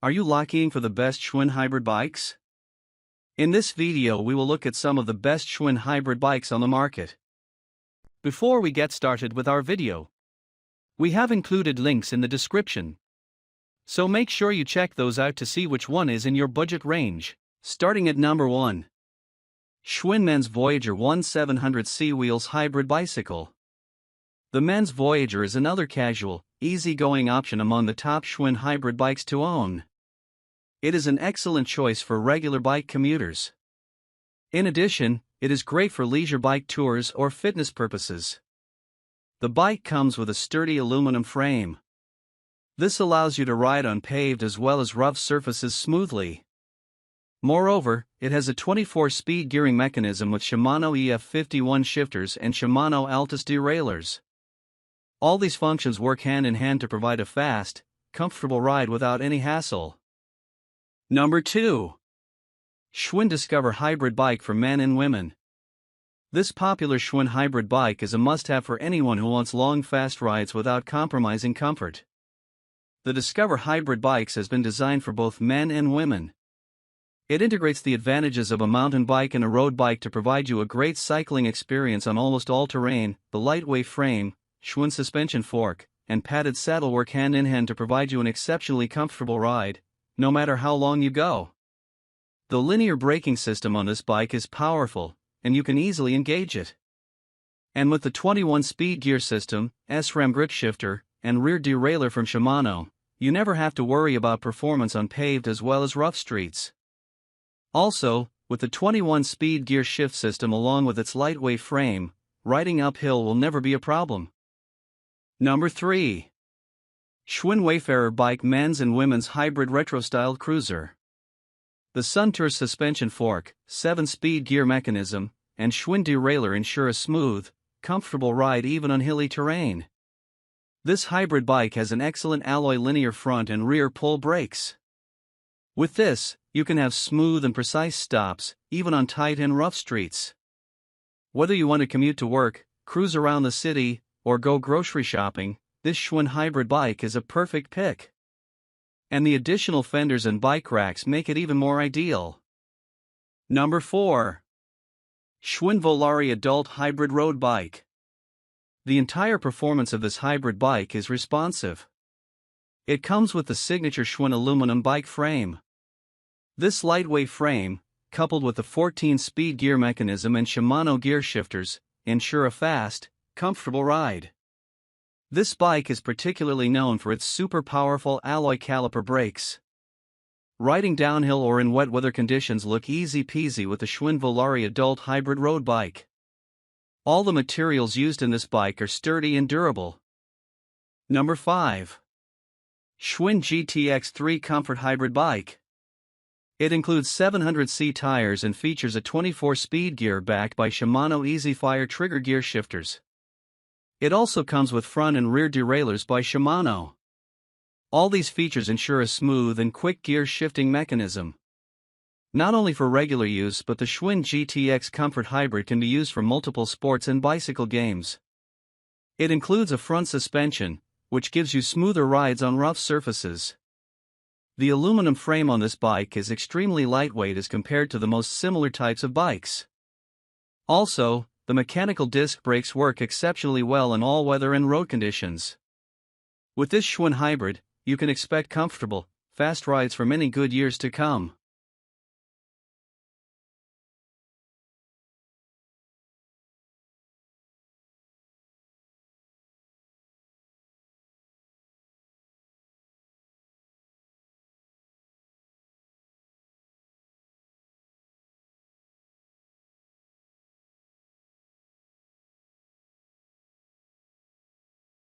Are you looking for the best Schwinn hybrid bikes? In this video we will look at some of the best Schwinn hybrid bikes on the market. Before we get started with our video, we have included links in the description, so make sure you check those out to see which one is in your budget range. Starting at number 1. Schwinn Men's Voyager 1700C Wheels Hybrid Bicycle. The Men's Voyager is another casual, easy-going option among the top Schwinn hybrid bikes to own. It is an excellent choice for regular bike commuters. In addition, it is great for leisure bike tours or fitness purposes. The bike comes with a sturdy aluminum frame. This allows you to ride on paved as well as rough surfaces smoothly. Moreover, it has a 24-speed gearing mechanism with Shimano EF51 shifters and Shimano Altus derailleurs. All these functions work hand in hand to provide a fast, comfortable ride without any hassle. Number 2. Schwinn Discover Hybrid Bike for Men and Women. This popular Schwinn hybrid bike is a must-have for anyone who wants long fast rides without compromising comfort. The Discover Hybrid Bikes has been designed for both men and women. It integrates the advantages of a mountain bike and a road bike to provide you a great cycling experience on almost all terrain. The lightweight frame, Schwinn suspension fork, and padded saddle work hand in hand to provide you an exceptionally comfortable ride, no matter how long you go. The linear braking system on this bike is powerful, and you can easily engage it. And with the 21-speed gear system, SRAM grip shifter, and rear derailleur from Shimano, you never have to worry about performance on paved as well as rough streets. Also, with the 21-speed gear shift system along with its lightweight frame, riding uphill will never be a problem. Number 3. Schwinn Wayfarer Bike Men's and Women's Hybrid Retro-Style Cruiser. The Suntour suspension fork, 7-speed gear mechanism, and Schwinn derailleur ensure a smooth, comfortable ride even on hilly terrain. This hybrid bike has an excellent alloy linear front and rear pull brakes. With this, you can have smooth and precise stops, even on tight and rough streets. Whether you want to commute to work, cruise around the city, or go grocery shopping, this Schwinn hybrid bike is a perfect pick. And the additional fenders and bike racks make it even more ideal. Number 4. Schwinn Volari Adult Hybrid Road Bike. The entire performance of this hybrid bike is responsive. It comes with the signature Schwinn aluminum bike frame. This lightweight frame, coupled with the 14-speed gear mechanism and Shimano gear shifters, ensure a fast, comfortable ride. This bike is particularly known for its super powerful alloy caliper brakes. Riding downhill or in wet weather conditions look easy peasy with the Schwinn Volari Adult Hybrid Road Bike. All the materials used in this bike are sturdy and durable. Number 5. Schwinn GTX3 Comfort Hybrid Bike. It includes 700C tires and features a 24-speed gear backed by Shimano EasyFire trigger gear shifters. It also comes with front and rear derailleurs by Shimano. All these features ensure a smooth and quick gear shifting mechanism. Not only for regular use, but the Schwinn GTX Comfort Hybrid can be used for multiple sports and bicycle games. It includes a front suspension, which gives you smoother rides on rough surfaces. The aluminum frame on this bike is extremely lightweight as compared to the most similar types of bikes. Also, the mechanical disc brakes work exceptionally well in all weather and road conditions. With this Schwinn hybrid, you can expect comfortable, fast rides for many good years to come.